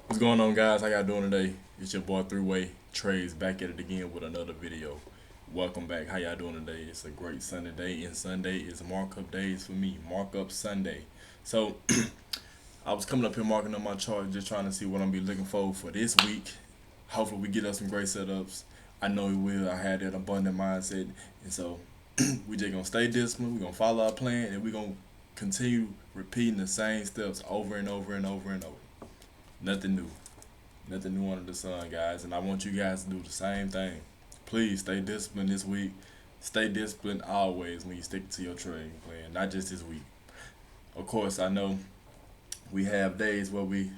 What's going on, guys? How y'all doing today? It's your boy Three Way Trades back at it again with another video. Welcome back. How y'all doing today? It's a great Sunday day, and Sunday is markup days for me. Markup Sunday. So I was coming up here marking up my chart, just trying to see what I'm be looking for this week. Hopefully, we get us some great setups. I know we will. I had that abundant mindset, and so we just gonna stay disciplined. We gonna follow our plan, and we gonna continue repeating the same steps over and over and over and over. Nothing new. Nothing new under the sun, guys. And I want you guys to do the same thing. Please stay disciplined this week. Stay disciplined always when you stick to your trading plan, not just this week. Of course, I know we have days where we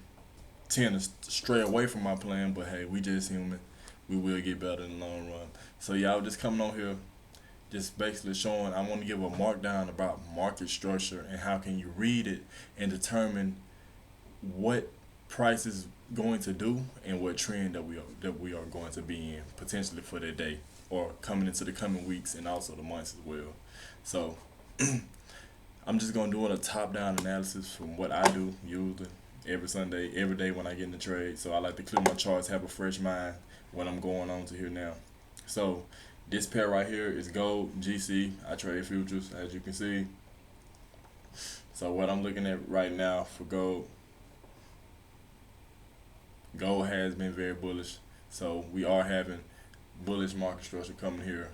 tend to stray away from our plan, but hey, we just human. We will get better in the long run. So y'all just coming on here, just basically showing. I want to give a markdown about market structure and how can you read it and determine what price is going to do and what trend that we are going to be in potentially for that day or coming into the coming weeks and also the months as well. So I'm just gonna do a top down analysis from what I do usually every Sunday, every day when I get in the trade. So I like to clear my charts, have a fresh mind when I'm going on to here now. So this pair right here is gold GC. I trade futures as you can see. So what I'm looking at right now for gold has been very bullish. So we are having bullish market structure coming here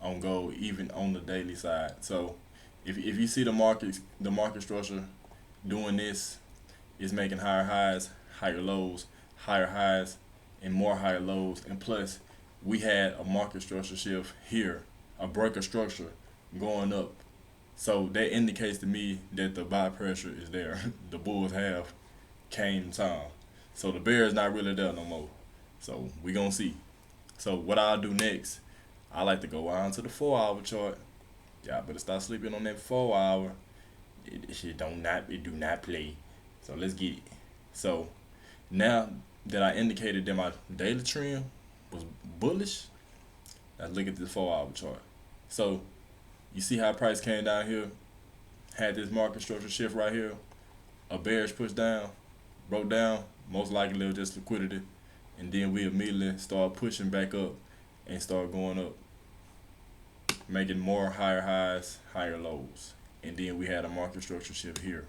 on gold, even on the daily side. So if you see the market structure doing this, is making higher highs, higher lows, higher highs, and more higher lows. And plus, we had a market structure shift here, a breaker structure going up. So that indicates to me that the buy pressure is there. The bulls have came time. So the bear is not really there no more. So we gonna see. So what I'll do next, I like to go on to the 4 hour chart. Y'all better start sleeping on that 4 hour. It do not play. So let's get it. So now that I indicated that my daily trend was bullish, let's look at the 4 hour chart. So you see how price came down here, had this market structure shift right here, a bearish push down, broke down, most likely it was just liquidity, and then we immediately start pushing back up and start going up, making more higher highs, higher lows. And then we had a market structure shift here.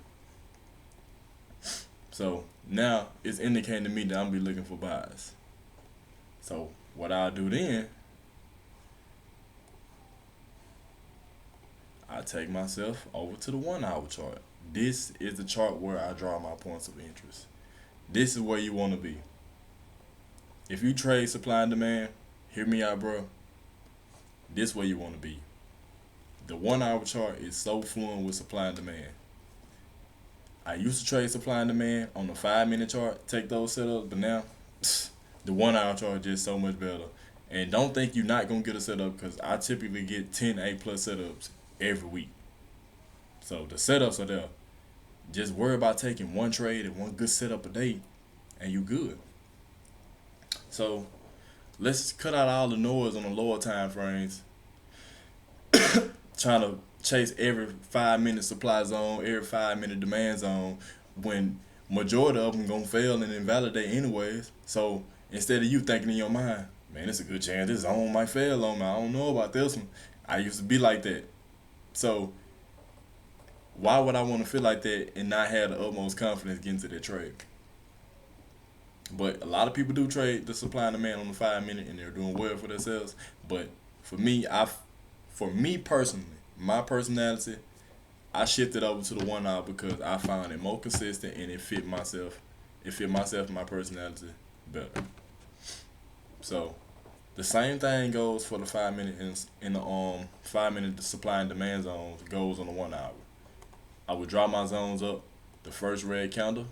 So now it's indicating to me that I'm be looking for buys. So what I'll do then, I take myself over to the 1 hour chart. This is the chart where I draw my points of interest. This is where you want to be. If you trade supply and demand, hear me out, bro. This where you want to be. The 1 hour chart is so fluent with supply and demand. I used to trade supply and demand on the 5 minute chart, take those setups, but now the 1 hour chart is just so much better. And don't think you're not gonna get a setup because I typically get 10 A plus setups every week. So the setups are there. Just worry about taking one trade and one good setup a day, and you good. So let's cut out all the noise on the lower time frames, trying to chase every 5 minute supply zone, every 5 minute demand zone, when majority of them gonna fail and invalidate anyways. So instead of you thinking in your mind, man, it's a good chance this zone might fail on me. I don't know about this one. I used to be like that. So why would I want to feel like that and not have the utmost confidence getting to that trade? But a lot of people do trade the supply and demand on the 5 minute, and they're doing well for themselves. But for me, for me personally, my personality, I shifted over to the 1 hour because I found it more consistent and it fit myself. It fit myself and my personality better. So the same thing goes for the 5 minute in the 5 minute supply and demand zones goes on the 1 hour. I would draw my zones up. The first red candle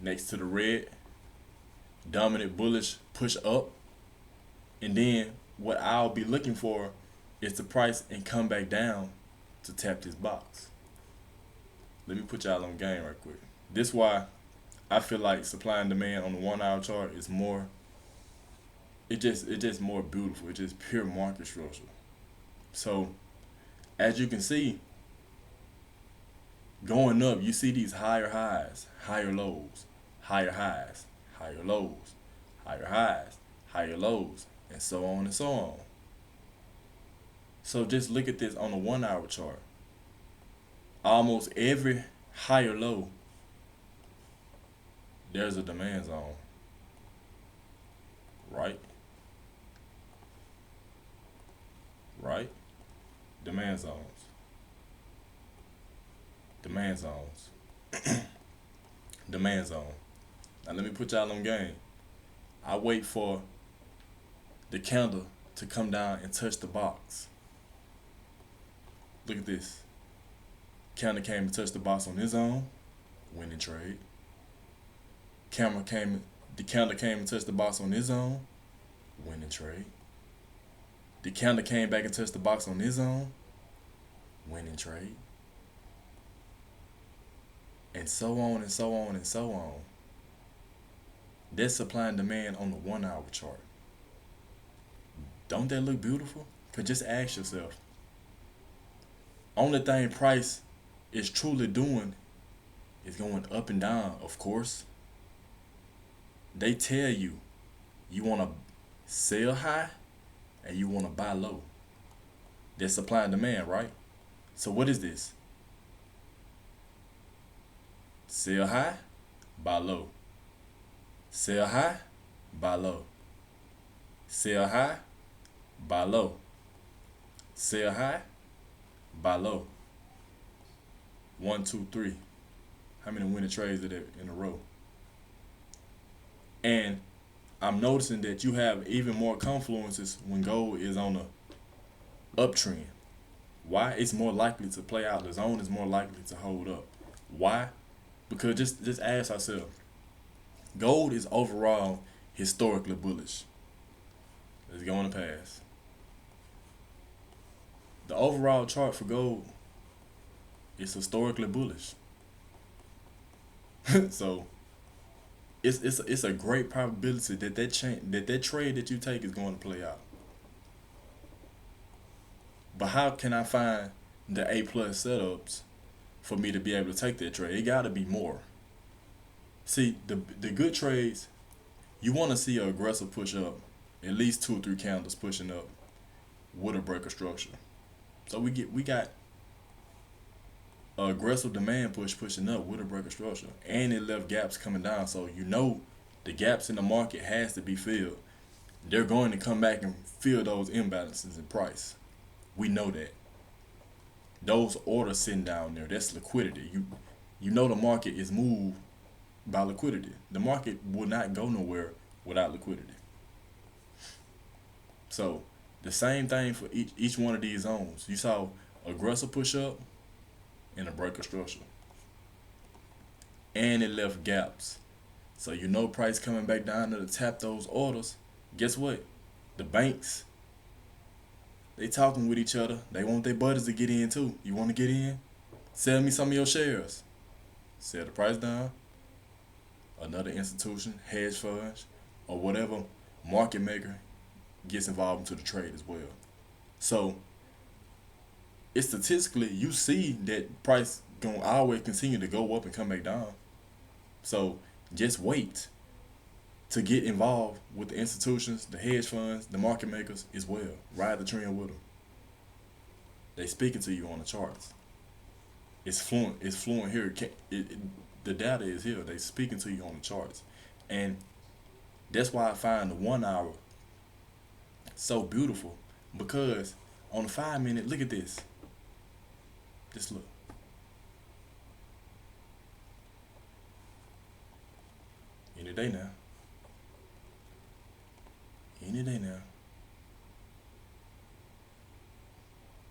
next to the red, dominant bullish push up, and then what I'll be looking for is the price and come back down to tap this box. Let me put y'all on game right quick. This why I feel like supply and demand on the 1 hour chart is more. It just more beautiful. It's just pure market structure. So as you can see, Going up, you see these higher highs, higher lows, higher highs, higher lows, higher highs, higher lows, and so on and so on. So just look at this on a 1 hour chart. Almost every higher low, there's a demand zone, right? Right? Demand zones. Demand zones. Demand zone. Now let me put y'all on game. I wait for the candle to come down and touch the box. Look at this. Candle came and touched the box on his own, winning trade. The candle came and touched the box on his own, winning trade. The candle came back and touched the box on his own, winning trade. And so on and so on and so on. That's supply and demand on the 1 hour chart. Don't that look beautiful? Cause just ask yourself. Only thing price is truly doing is going up and down, of course. They tell you want to sell high and you want to buy low. There's supply and demand, right? So what is this? Sell high, buy low. Sell high, buy low. Sell high, buy low. Sell high, buy low. 1, 2, 3. How many winning trades are there in a row? And I'm noticing that you have even more confluences when gold is on a uptrend. Why? It's more likely to play out. The zone is more likely to hold up. Why? Because just ask ourselves. Gold is overall historically bullish. Let's go on the pass. The overall chart for gold is historically bullish. So it's a great probability that that trade that you take is going to play out. But how can I find the A plus setups for me to be able to take that trade? It got to be more. See, the good trades, you want to see an aggressive push up, at least 2 or 3 candles pushing up with a breaker structure. So we got an aggressive demand pushing up with a breaker structure, and it left gaps coming down. So you know the gaps in the market has to be filled. They're going to come back and fill those imbalances in price. We know that. Those orders sitting down there, that's liquidity. You know the market is moved by liquidity. The market will not go nowhere without liquidity. So the same thing for each one of these zones. You saw aggressive push up and a breaker structure. And it left gaps. So you know price coming back down to tap those orders. Guess what? The banks, they talking with each other. They want their buddies to get in too. You want to get in? Sell me some of your shares. Sell the price down. Another institution, hedge funds, or whatever market maker gets involved into the trade as well. So it's statistically, you see that price gonna always continue to go up and come back down. So just wait to get involved with the institutions, the hedge funds, the market makers as well. Ride the trend with them. They speaking to you on the charts. It's fluent. It's fluent here. The data is here. They speaking to you on the charts, and that's why I find the 1 hour so beautiful, because on the 5 minute, look at this. Just look. Any day now. Any day now.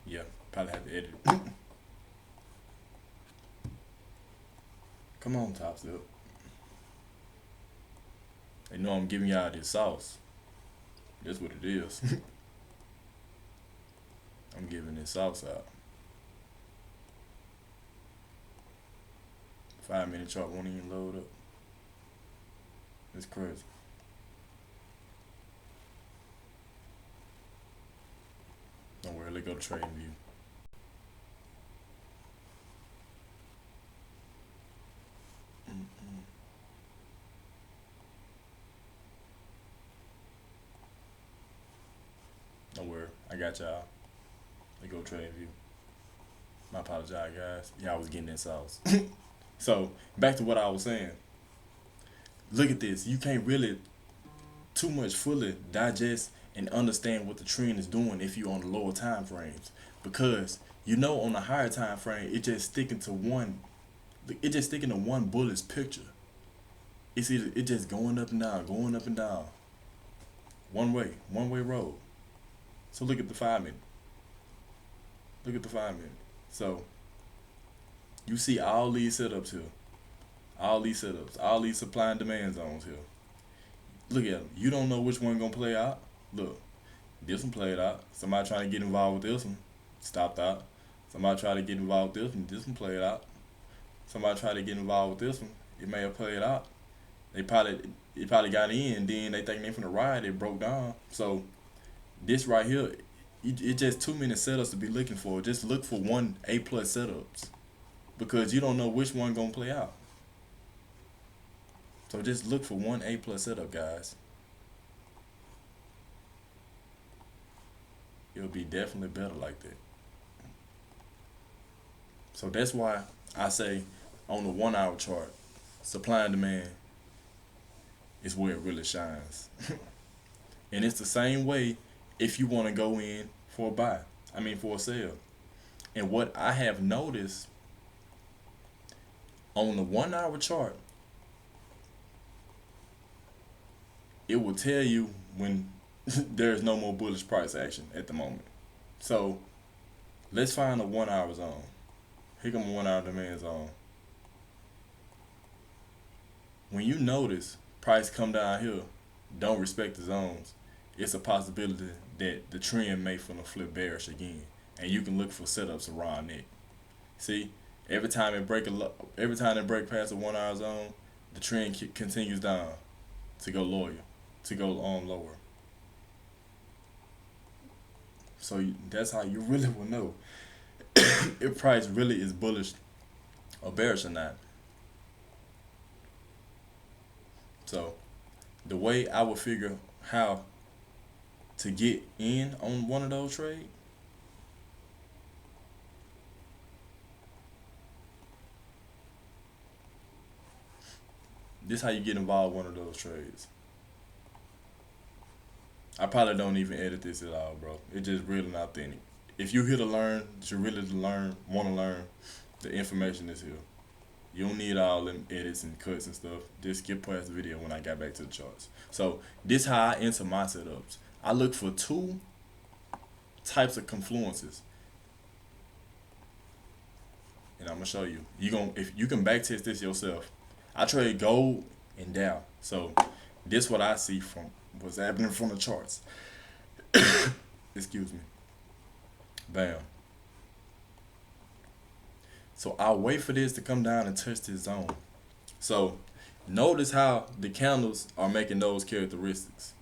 Yeah, probably have to edit it. Come on, Top Step. They know I'm giving y'all this sauce. That's what it is. I'm giving this sauce out. 5 minute chart won't even load up. It's crazy. Don't worry, let's go to trading view. got y'all. Let go trade view. I apologize, guys. Y'all was getting that sauce. So back to what I was saying. Look at this. You can't really too much fully digest and understand what the trend is doing if you're on the lower time frames, because on the higher time frame it just sticking to one bullet's picture. It just going up and down, going up and down, one way road. So look at the 5 minute. Look at the 5 minute. So you see all these setups here, all these supply and demand zones here. Look at them. You don't know which one gonna play out. Look, this one played out. Somebody trying to get involved with this one, stopped out. Somebody tried to get involved with this one played out. Somebody tried to get involved with this one, it may have played out. It probably got in, then they think they from the ride, it broke down. So this right here, it just too many setups to be looking for. Just look for one A plus setups, because you don't know which one gonna play out. So just look for one A plus setup, guys. It'll be definitely better like that. So that's why I say on the 1 hour chart, supply and demand is where it really shines. And it's the same way if you want to go in for a buy. For a sale. And what I have noticed on the 1 hour chart, it will tell you when there's no more bullish price action at the moment. So let's find a 1 hour zone. Here come a 1 hour demand zone. When you notice price come down here, don't respect the zones, it's a possibility that the trend may finna flip bearish again, and you can look for setups around it. See, every time it break past a 1 hour zone, the trend continues down to go lower, lower. So that's how you really will know if price really is bullish or bearish or not. So the way I would figure how to get in on one of those trades, this is how you get involved in one of those trades. I probably don't even edit this at all, bro. It's just real and authentic. If you're here to learn, that you really want to learn, the information is here. You don't need all them edits and cuts and stuff. Just skip past the video when I got back to the charts. So this how I enter my setups. I look for two types of confluences, and I'm gonna show you. If you can backtest this yourself. I trade gold and Dow. So this what I see from what's happening from the charts. Excuse me. Bam. So I'll wait for this to come down and touch this zone. So notice how the candles are making those characteristics.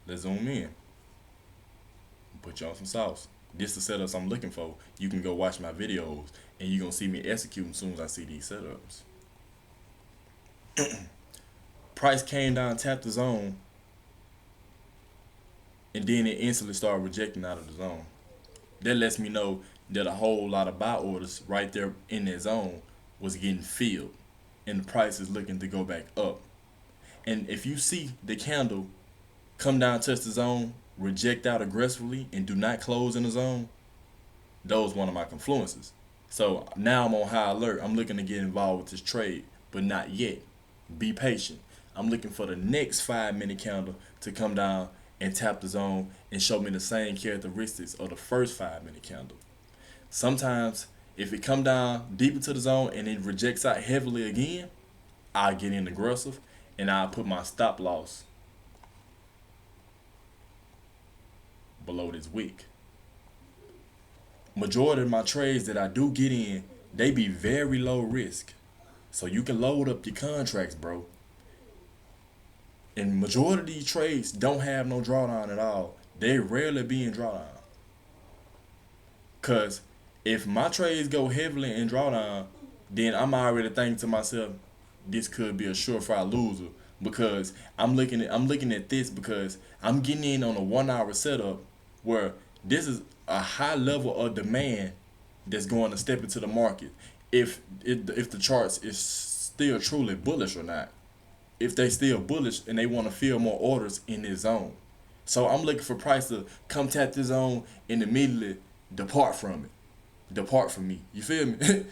Let's zoom in. Put you on some sauce. This is the setups I'm looking for. You can go watch my videos and you're going to see me executing as soon as I see these setups. Price came down, tapped the zone, and then it instantly started rejecting out of the zone. That lets me know that a whole lot of buy orders right there in that zone was getting filled, and the price is looking to go back up. And if you see the candle come down, touch the zone, reject out aggressively, and do not close in the zone, those one of my confluences. So now I'm on high alert. I'm looking to get involved with this trade, but not yet. Be patient. I'm looking for the next 5 minute candle to come down and tap the zone and show me the same characteristics of the first 5 minute candle. Sometimes if it come down deep into the zone and it rejects out heavily again, I'll get in aggressive and I'll put my stop loss below this wick. Majority of my trades that I do get in, they be very low risk. So you can load up your contracts, bro. And majority of these trades don't have no drawdown at all. They rarely be in drawdown. Cause if my trades go heavily in drawdown, then I'm already thinking to myself, this could be a surefire loser. Because I'm looking at this because I'm getting in on a 1 hour setup where This is a high level of demand that's going to step into the market. If the charts is still truly bullish or not. If they still bullish and they want to fill more orders in this zone. So I'm looking for price to come tap this zone and immediately depart from it. Depart from me. You feel me?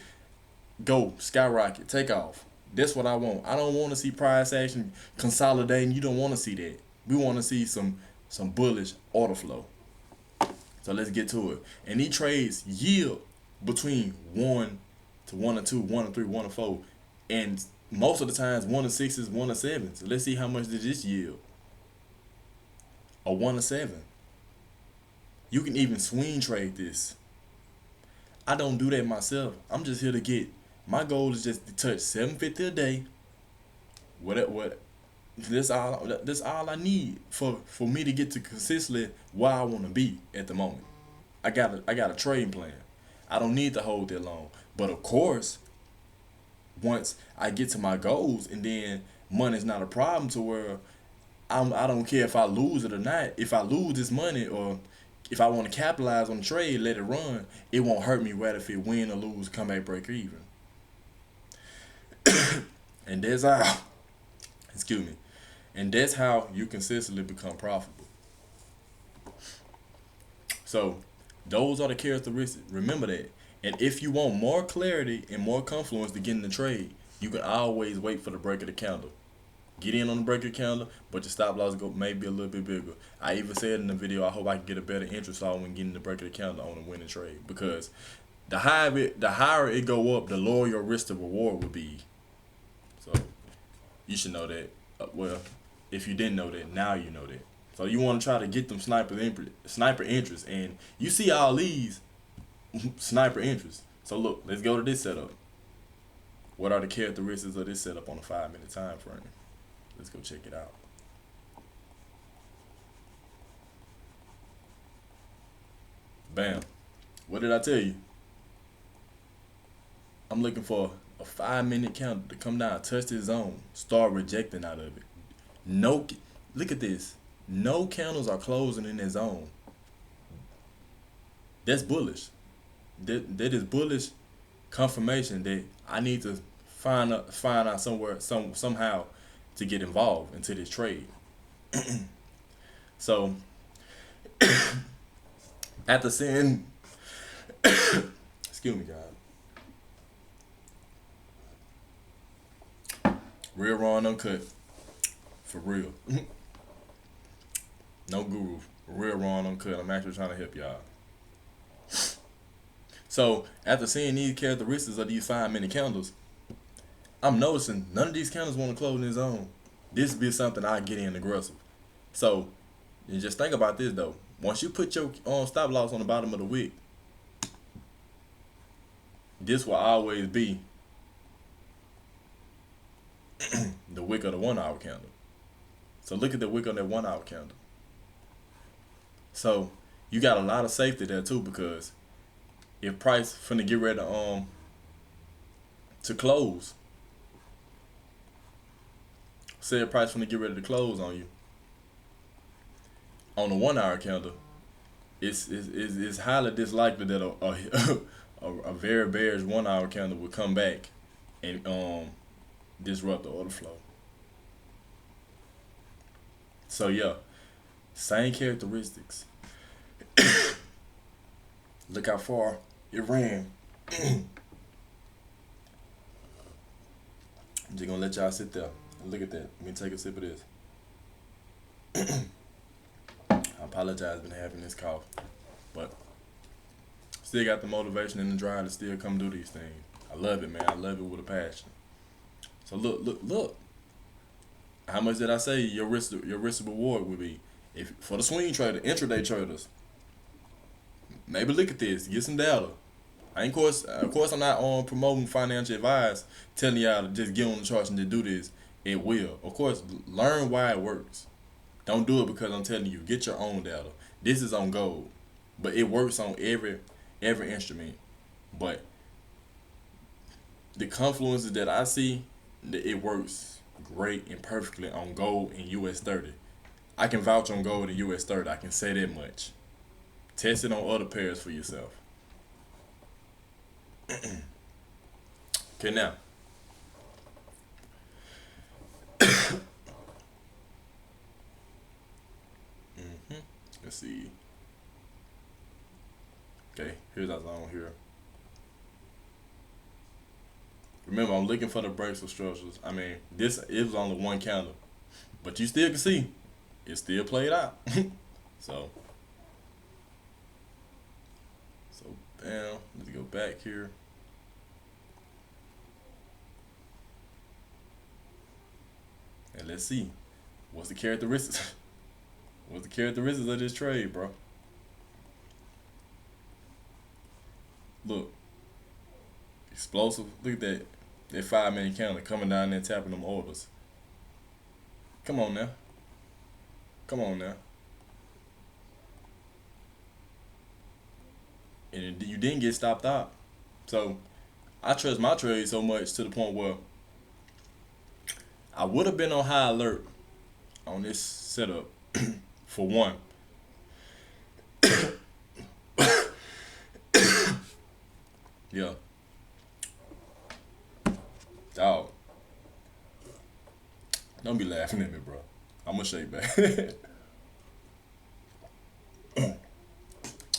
Go, skyrocket, take off. That's what I want. I don't want to see price action consolidating. You don't want to see that. We want to see some bullish order flow. So let's get to it. And these trades yield between 1 to 1 and 2, 1 and 3, 1 and 4. And most of the times 1 and 6 1 and 7. So let's see how much did this yield. A 1 and 7. You can even swing trade this. I don't do that myself. I'm just here to get. My goal is just to touch 750 a day. What? That's all I need for me to get to consistently where I want to be at the moment. I got a trading plan. I don't need to hold that long. But of course, once I get to my goals and then money's not a problem to where I don't care if I lose it or not. If I lose this money or if I want to capitalize on the trade, let it run, it won't hurt me whether if it win or lose, come back break even. And that's how, excuse me, and that's how you consistently become profitable. So those are the characteristics. Remember that. And if you want more clarity and more confluence to get in the trade, you can always wait for the break of the candle. Get in on the break of the candle, but your stop loss go maybe a little bit bigger. I even said in the video, I hope I can get a better interest on when getting the break of the candle on a winning trade, because the higher it go up, the lower your risk to reward will be. So you should know that. Well, if you didn't know that, now you know that. So you want to try to get them sniper interests, and you see all these sniper interests. So look, let's go to this setup. What are the characteristics of this setup on a 5-minute time frame? Let's go check it out. Bam. What did I tell you? I'm looking for a 5-minute candle to come down, touch this zone, start rejecting out of it. No, look at this. No candles are closing in this zone. That's bullish. That is bullish confirmation that I need to find out somehow to get involved into this trade. So after seeing excuse me guys, real raw and uncut, for real. No guru, real raw and uncut. I'm actually trying to help y'all. So after seeing these characteristics of these 5-minute candles, I'm noticing none of these candles want to close in this zone. This be something I get in aggressive. So you just think about this though. Once you put your stop loss on the bottom of the wick, this will always be the wick of the 1 hour candle. So look at the wick on that 1 hour candle. So you got a lot of safety there too, because if price finna get ready to close, say if price finna get ready to close on you on the 1 hour candle, it's highly dislikely that a very bearish 1 hour candle will come back and disrupt the order flow. So yeah, same characteristics. Look how far it ran. I'm just gonna let y'all sit there and look at that. Let me take a sip of this. I apologize, been having this cough, but still got the motivation and the drive to still come do these things. I love it, man. I love it with a passion. So look. How much did I say your risk reward would be? If for the swing trader, intraday traders, maybe look at this, get some data. Of course, I'm not on promoting financial advice, telling y'all to just get on the charts and to do this. It will. Of course, learn why it works. Don't do it because I'm telling you. Get your own data. This is on gold, but it works on every instrument. But the confluences that I see, it works great and perfectly on gold and US 30. I can vouch on gold and US 30. I can say that much. Test it on other pairs for yourself. Okay, now. Let's see. Okay, here's our zone here. Remember, I'm looking for the breaks or structures. I mean, it was only one candle, but you still can see it still played out. So bam. Let's go back here. And let's see what's the characteristics. What's the characteristics of this trade, bro? Look, explosive. Look at that. That 5-minute candle coming down there tapping them orders. Come on now. Come on now. And you didn't get stopped out. So I trust my trade so much to the point where I would have been on high alert on this setup for one. Yeah. Dog. Don't be laughing at me, bro. I'm gonna shake back.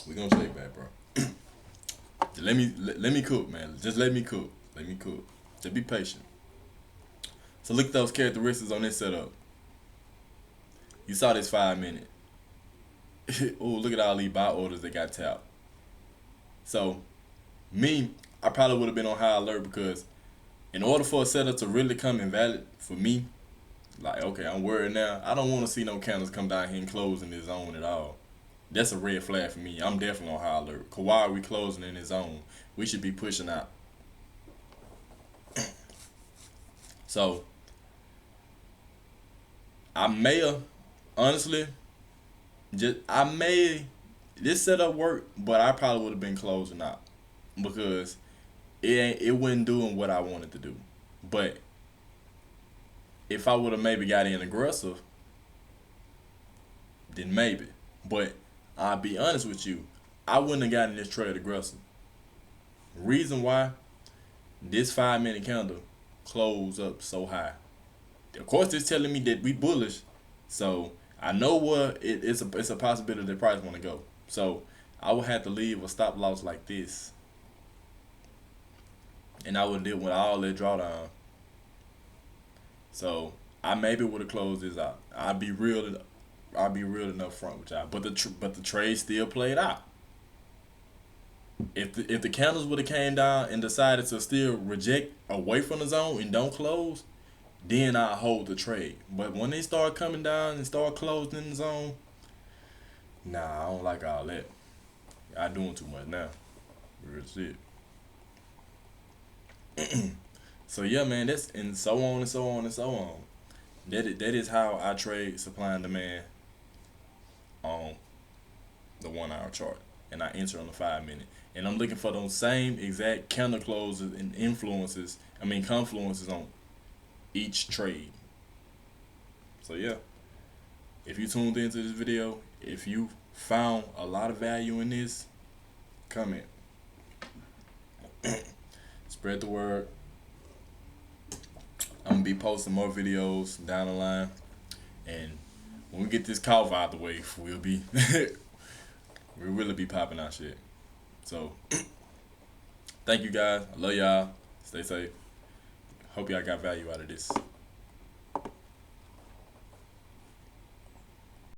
We gonna shake back, bro. Let me cook, man. Just let me cook. Let me cook. Just be patient. So look at those characteristics on this setup. You saw this 5-minute. Oh, look at all these buy orders that got tapped. So me, I probably would have been on high alert because in order for a setup to really come invalid for me, like, okay, I'm worried now. I don't want to see no candles come down here and close in this zone at all. That's a red flag for me. I'm definitely on high alert. Cause why are we closing in this zone? We should be pushing out. So I may have, honestly, this setup worked, but I probably would have been closing out because it wasn't doing what I wanted to do. But if I would have maybe got in aggressive, then maybe. But I'll be honest with you, I wouldn't have gotten this trade aggressive. Reason why, this 5-minute candle closed up so high. Of course, it's telling me that we bullish, so I know what it's a possibility the price want to go. So I would have to leave a stop loss like this, and I would deal with all that drawdown. So I maybe would have closed this out. I'd be real enough front with y'all. But the trade still played out. If the candles would have came down and decided to still reject away from the zone and don't close, then I hold the trade. But when they start coming down and start closing in the zone, nah, I don't like all that. I doing too much now. Real shit. So yeah, man, that's and so on and so on and so on. That is how I trade supply and demand on the 1-hour chart, and I enter on the 5-minute, and I'm looking for those same exact candle closes and confluences on each trade. So yeah, if you tuned into this video, if you found a lot of value in this, comment, spread the word. I'm gonna be posting more videos down the line, and when we get this cough out the way, we'll really be popping out shit. So thank you guys. I love y'all. Stay safe. Hope y'all got value out of this.